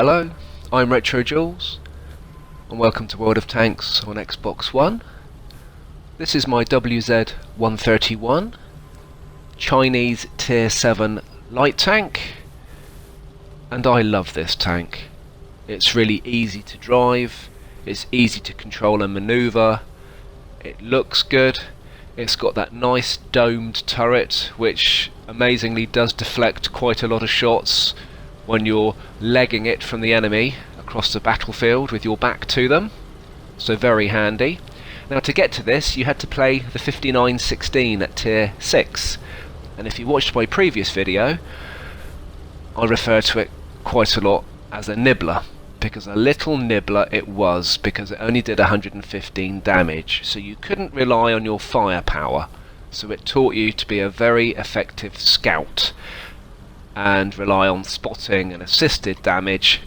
Hello, I'm RetroJules, and welcome to World of Tanks on Xbox One. This is my WZ-131 Chinese Tier 7 light tank, and I love this tank. It's really easy to drive, it's easy to control and maneuver, it looks good, it's got that nice domed turret which amazingly does deflect quite a lot of shots when you're legging it from the enemy across the battlefield with your back to them, so very handy. Now, to get to this you had to play the 5916 at tier 6, and if you watched my previous video I refer to it quite a lot as a nibbler, because a little nibbler it was, because it only did 115 damage, so you couldn't rely on your firepower, so it taught you to be a very effective scout and rely on spotting and assisted damage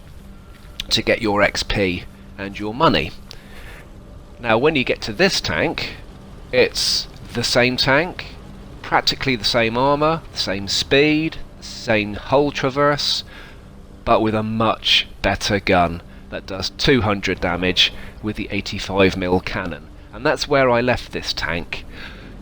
to get your XP and your money. Now when you get to this tank, it's the same tank, practically the same armour, the same speed, the same hull traverse, but with a much better gun that does 200 damage with the 85mm cannon. And that's where I left this tank.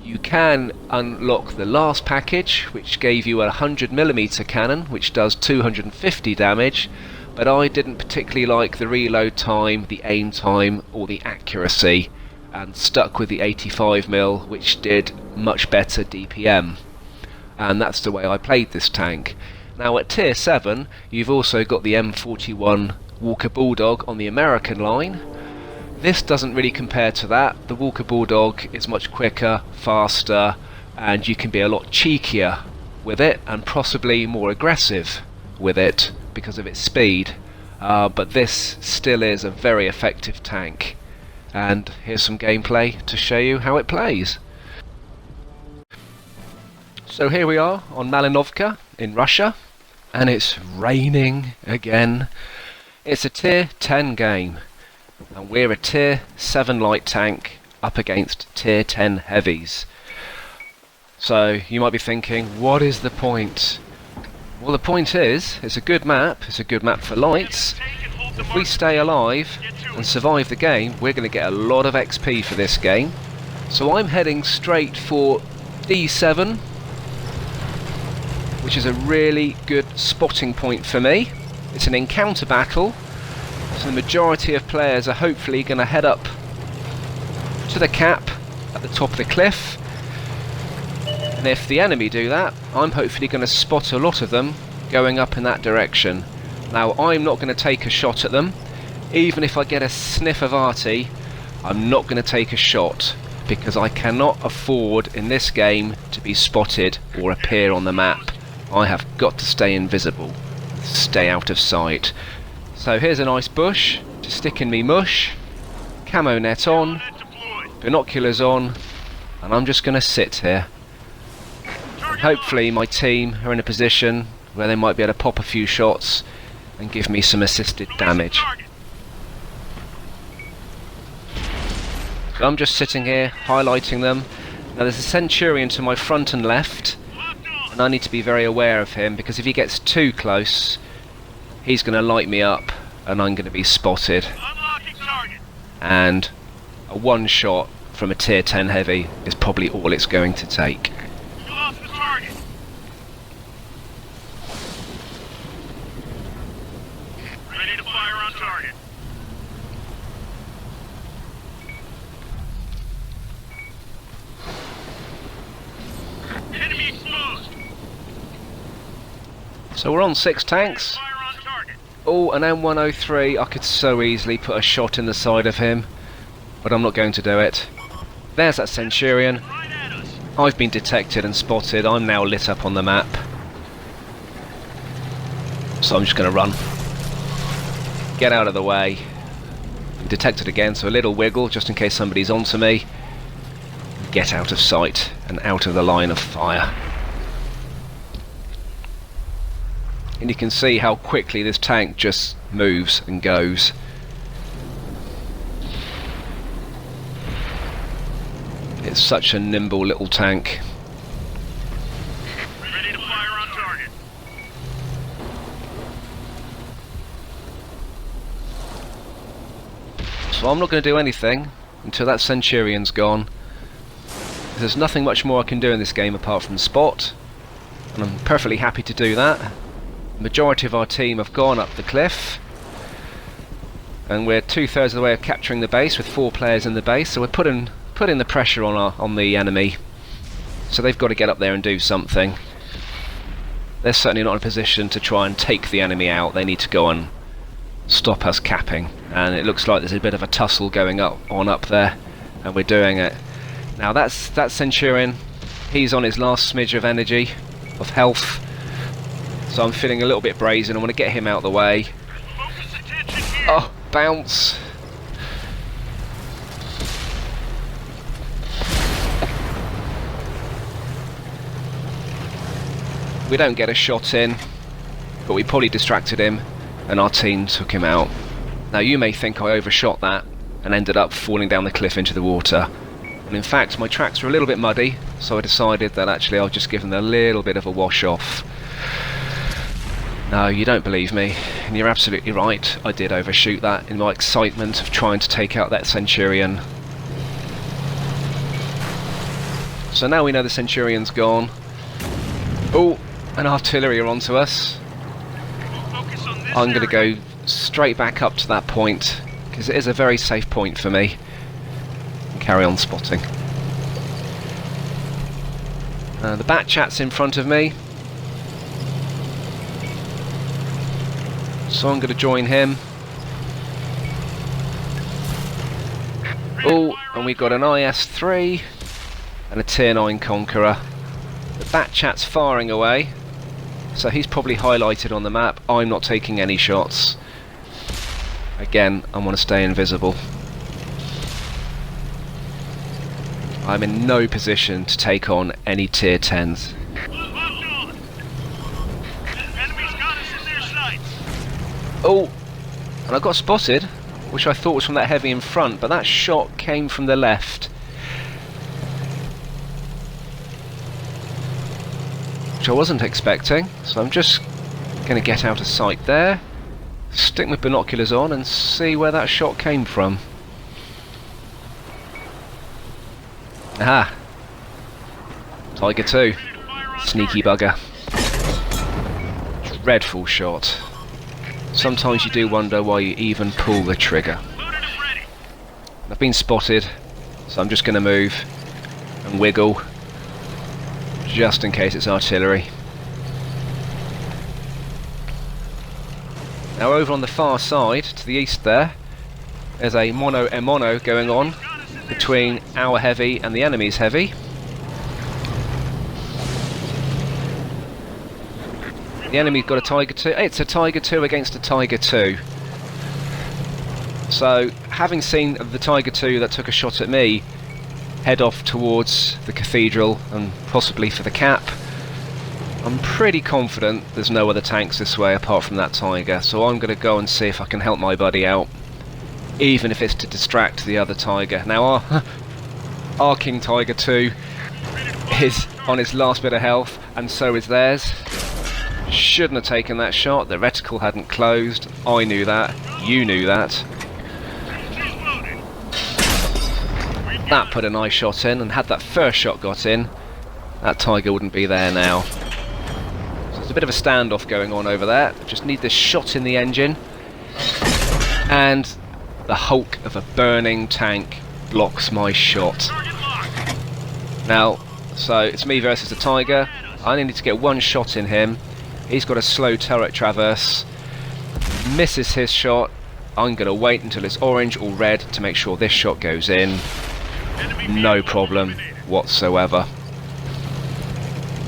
You can unlock the last package, which gave you a 100mm cannon, which does 250 damage, but I didn't particularly like the reload time, the aim time, or the accuracy, and stuck with the 85mm, which did much better DPM. And that's the way I played this tank. Now at tier 7, you've also got the M41 Walker Bulldog on the American line. This doesn't really compare to that. The Walker Bulldog is much quicker, faster, and you can be a lot cheekier with it and possibly more aggressive with it because of its speed. But this still is a very effective tank. And here's some gameplay to show you how it plays. So here we are on Malinovka in Russia, and it's raining again. It's a tier 10 game. And we're a tier 7 light tank up against tier 10 heavies. So you might be thinking, what is the point? Well, the point is, it's a good map for lights. If we stay alive and survive the game, we're going to get a lot of XP for this game. So I'm heading straight for D7, which is a really good spotting point for me. It's an encounter battle, so the majority of players are hopefully going to head up to the cap at the top of the cliff, and if the enemy do that, I'm hopefully going to spot a lot of them going up in that direction. Now I'm not going to take a shot at them. Even if I get a sniff of arty, I'm not going to take a shot, because I cannot afford in this game to be spotted or appear on the map. I have got to stay invisible, stay out of sight. So here's a nice bush to stick in me mush, camo net on, binoculars on, and I'm just going to sit here. Hopefully my team are in a position where they might be able to pop a few shots and give me some assisted damage. So I'm just sitting here highlighting them. Now there's a Centurion to my front and left, and I need to be very aware of him, because if he gets too close he's going to light me up and I'm going to be spotted, and a one shot from a tier 10 heavy is probably all it's going to take. Ready to fire on target. Enemy exposed. So we're on 6 tanks. Oh, an M103, I could so easily put a shot in the side of him, but I'm not going to do it. There's that Centurion. I've been detected and spotted. I'm now lit up on the map. So I'm just going to run. Get out of the way. I'm detected again, so a little wiggle just in case somebody's onto me. Get out of sight and out of the line of fire. And you can see how quickly this tank just moves and goes. It's such a nimble little tank. Ready to fire on target. So I'm not going to do anything until that Centurion's gone. There's nothing much more I can do in this game apart from spot, and I'm perfectly happy to do that. The majority of our team have gone up the cliff, and we're 2/3 of the way of capturing the base with 4 players in the base, so we're putting the pressure on the enemy. So they've got to get up there and do something. They're certainly not in a position to try and take the enemy out. They need to go and stop us capping, and it looks like there's a bit of a tussle going on up there, and we're doing it. Now that Centurion, he's on his last smidge of energy, of health, so I'm feeling a little bit brazen. I want to get him out of the way. Focus attention here. Oh, bounce! We don't get a shot in, but we probably distracted him, and our team took him out. Now you may think I overshot that and ended up falling down the cliff into the water. And in fact my tracks were a little bit muddy, so I decided that actually I'll just give them a little bit of a wash off. No, you don't believe me, and you're absolutely right. I did overshoot that in my excitement of trying to take out that Centurion. So now we know the Centurion's gone. Oh, an artillery are onto us. Focus on this I'm going to area. go straight back up to that point, because it is a very safe point for me. Carry on spotting. The Bat Chat's in front of me, so I'm going to join him. Oh, and we've got an IS-3 and a Tier 9 Conqueror. The Bat Chat's firing away, so he's probably highlighted on the map. I'm not taking any shots. Again, I want to stay invisible. I'm in no position to take on any Tier 10s. Locked on. Enemy's got us in their sights. Oh, and I got spotted, which I thought was from that heavy in front, but that shot came from the left, which I wasn't expecting. So I'm just going to get out of sight there, stick my binoculars on and see where that shot came from. Aha! Tiger 2. Sneaky bugger. Dreadful shot. Sometimes you do wonder why you even pull the trigger. Loaded and ready. I've been spotted, so I'm just going to move and wiggle, just in case it's artillery. Now over on the far side, to the east there's a mono going on between our heavy and the enemy's heavy. The enemy's got a Tiger 2. It's a Tiger 2 against a Tiger 2. So, having seen the Tiger 2 that took a shot at me head off towards the cathedral and possibly for the cap, I'm pretty confident there's no other tanks this way apart from that Tiger. So I'm going to go and see if I can help my buddy out, even if it's to distract the other Tiger. Now our King Tiger 2 is on his last bit of health, and so is theirs. Shouldn't have taken that shot. The reticle hadn't closed. I knew that. You knew that. That put a nice shot in, and had that first shot got in, that Tiger wouldn't be there now. So there's a bit of a standoff going on over there. Just need this shot in the engine, and the hulk of a burning tank blocks my shot. Now, so it's me versus the Tiger. I only need to get one shot in him. He's got a slow turret traverse. Misses his shot. I'm going to wait until it's orange or red to make sure this shot goes in. No problem whatsoever.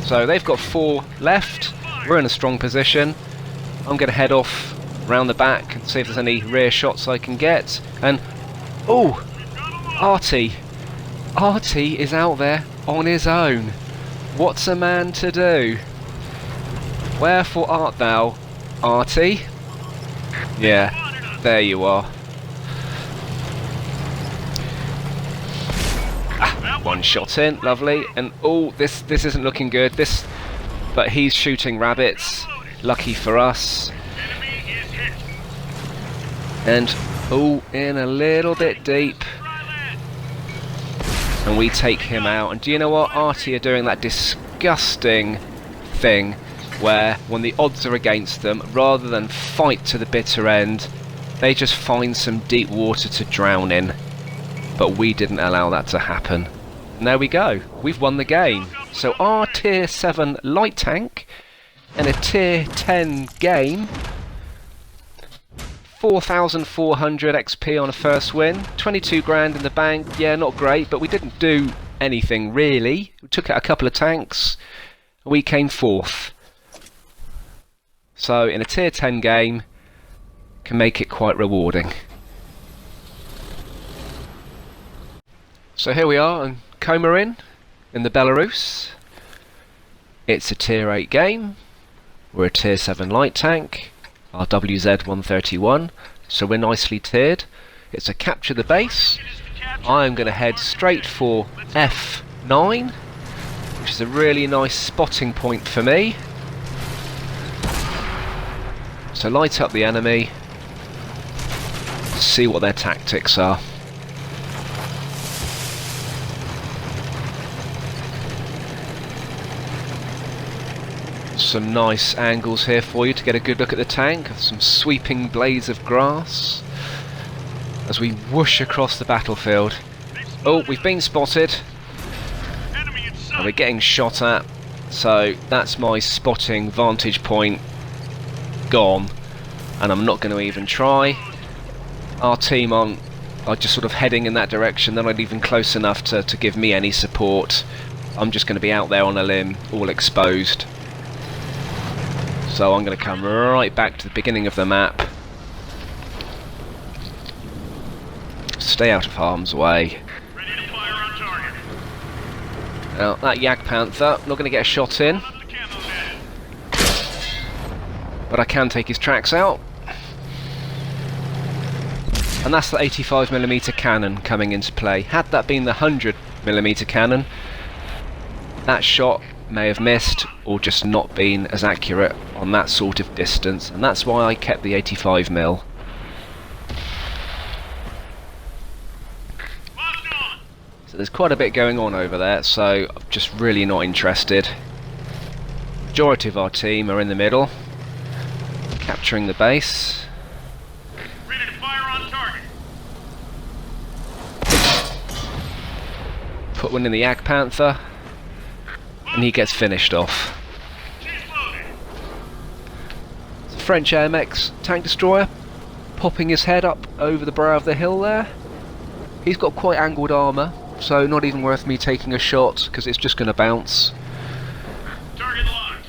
So they've got 4 left. We're in a strong position. I'm going to head off round the back and see if there's any rear shots I can get. And oh, Artie is out there on his own. What's a man to do? Wherefore art thou, Artie? Yeah, there you are. One shot in, lovely. And oh, this isn't looking good. But he's shooting rabbits. Lucky for us. And Oh, in a little bit deep. And we take him out. And do you know what? Arty are doing that disgusting thing where when the odds are against them, rather than fight to the bitter end, they just find some deep water to drown in. But we didn't allow that to happen. And there we go. We've won the game. So our tier 7 light tank in a tier 10 game, 4,400 XP on a first win, 22 grand in the bank. Yeah, not great, but we didn't do anything really. We took out a couple of tanks, and we came 4th. So in a tier 10 game, can make it quite rewarding. So here we are in Komarin, in the Belarus. It's a tier 8 game. We're a tier 7 light tank. Our WZ-131, so we're nicely tiered. It's a capture the base. I'm going to head straight for F9, which is a really nice spotting point for me. So light up the enemy, see what their tactics are. Some nice angles here for you to get a good look at the tank. Some sweeping blades of grass as we whoosh across the battlefield. Oh, we've been spotted. And we're getting shot at. So that's my spotting vantage point gone. And I'm not going to even try. Our team are just sort of heading in that direction. They're not even close enough to give me any support. I'm just going to be out there on a limb, all exposed. So I'm going to come right back to the beginning of the map. Stay out of harm's way. Ready to fire on target. Now that Jagdpanther, not going to get a shot in, but I can take his tracks out. And that's the 85mm cannon coming into play. Had that been the 100mm cannon, that shot may have missed or just not been as accurate on that sort of distance, and that's why I kept the 85mm. So there's quite a bit going on over there, so I'm just really not interested. Majority of our team are in the middle, capturing the base. Ready to fire on target. Put one in the Jagdpanther, and he gets finished off. It's a French AMX tank destroyer, popping his head up over the brow of the hill there. He's got quite angled armour, so not even worth me taking a shot, because it's just going to bounce. Target locked.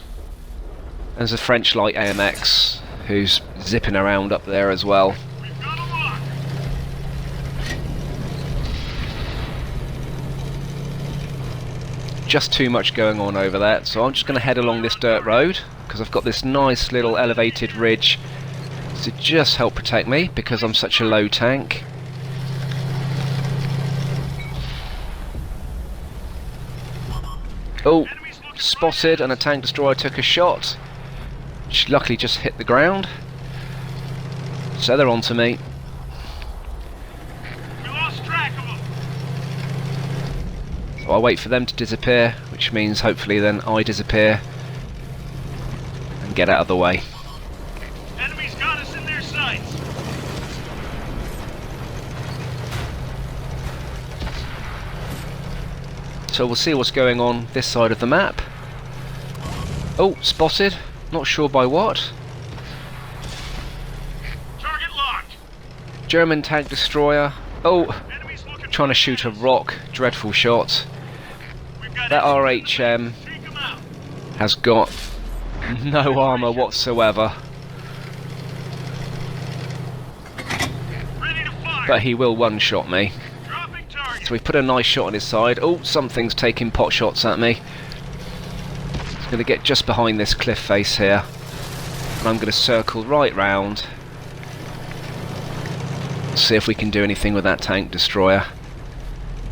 There's a French light AMX, who's zipping around up there as well. We've got a lock. Just too much going on over there, so I'm just going to head along this dirt road, because I've got this nice little elevated ridge to just help protect me, because I'm such a low tank. Oh, spotted, and a tank destroyer took a shot, which luckily just hit the ground. So they're on to me. We lost track of them. So I'll wait for them to disappear, which means hopefully then I disappear and get out of the way. Enemies got us in their sights. So we'll see what's going on this side of the map. Oh, spotted. Not sure by what. Target locked. German tank destroyer. Oh, Enemies looking. trying to shoot a rock. Dreadful shot. We've got That enemies. RHM Take 'em out. has got no armour whatsoever. Ready to fire. But he will one-shot me. Dropping target. So we've put a nice shot on his side. Oh, something's taking pot shots at me. It's going to get just behind this cliff face here. And I'm going to circle right round. See if we can do anything with that tank destroyer.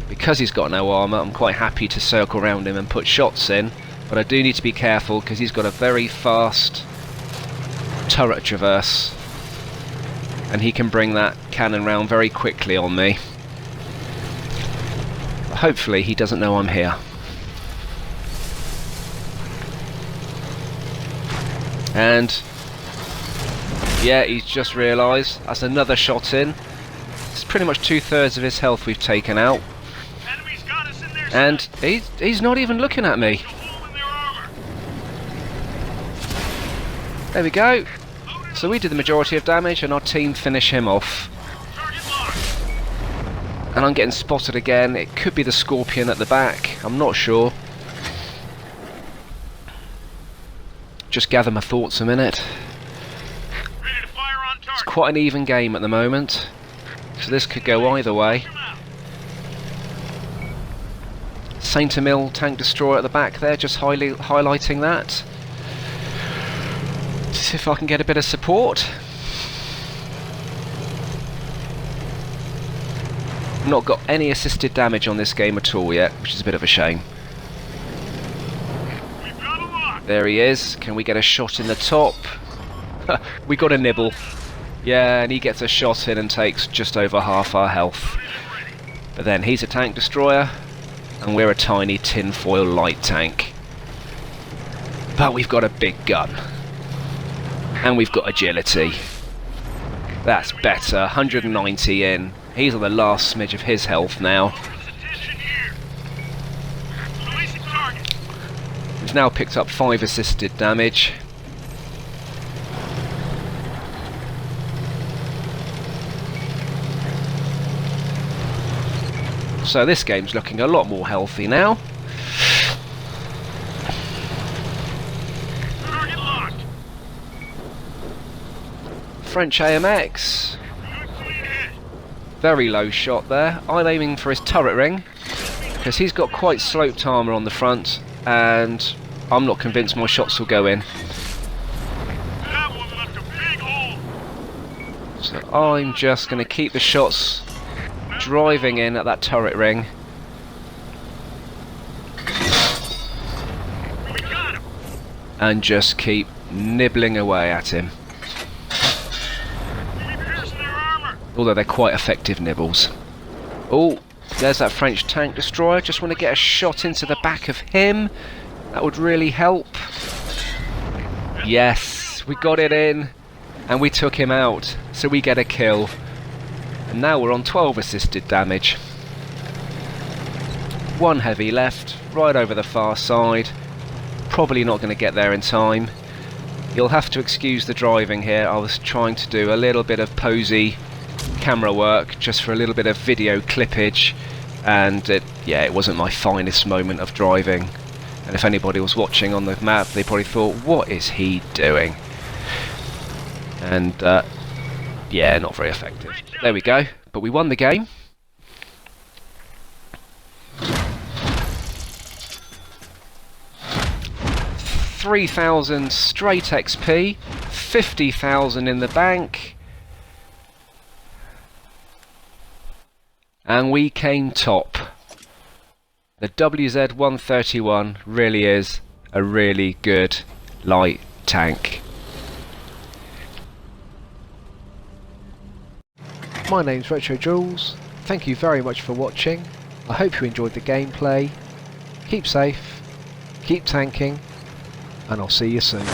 Because he's got no armour, I'm quite happy to circle around him and put shots in. But I do need to be careful because he's got a very fast turret traverse. and he can bring that cannon round very quickly on me. But hopefully he doesn't know I'm here. And yeah, he's just realised. That's another shot in. It's pretty much 2/3 of his health we've taken out. Enemies got us in their And he's not even looking at me. sights. A hole in their armor. There we go. Loaded So we did the majority of damage and our team finish him off. target locked. And I'm getting spotted again. It could be the Scorpion at the back. I'm not sure. Just gather my thoughts a minute. Ready to fire on It's target. quite an even game at the moment. So this could go either way. Push 'em out. Saint Emil tank destroyer at the back there, just highlighting that. See if I can get a bit of support. Not got any assisted damage on this game at all yet, which is a bit of a shame. We've got a lock. There he is. Can we get a shot in the top? We got a nibble. Yeah, and he gets a shot in and takes just over half our health. Loaded and ready. But then he's a tank destroyer, and we're a tiny tinfoil light tank. But we've got a big gun. And we've got agility. That's better. 190 in. He's on the last smidge of his health now. Position here. Releasing target. We've now picked up 5 assisted damage. So this game's looking a lot more healthy now. Target locked. French AMX. Good clean hit. Very low shot there. I'm aiming for his turret ring, because he's got quite sloped armour on the front, and I'm not convinced my shots will go in. That one left a big hole. So I'm just going to keep the shots driving in at that turret ring. We got him. And just keep nibbling away at him. We pierced their armor. Although they're quite effective nibbles. Oh, there's that French tank destroyer. Just want to get a shot into the back of him. That would really help. Yes, we got it in. And we took him out. So we get a kill. And now we're on 12 assisted damage. 1 heavy left, right over the far side. Probably not going to get there in time. You'll have to excuse the driving here. I was trying to do a little bit of posy camera work just for a little bit of video clippage, and it wasn't my finest moment of driving. And if anybody was watching on the map, they probably thought, what is he doing? And yeah, not very effective. There we go, but we won the game. $3,000 straight XP, 50,000 in the bank, and we came top. The WZ-131 really is a really good light tank. My name's RetroJules. Thank you very much for watching. I hope you enjoyed the gameplay. Keep safe, keep tanking, and I'll see you soon.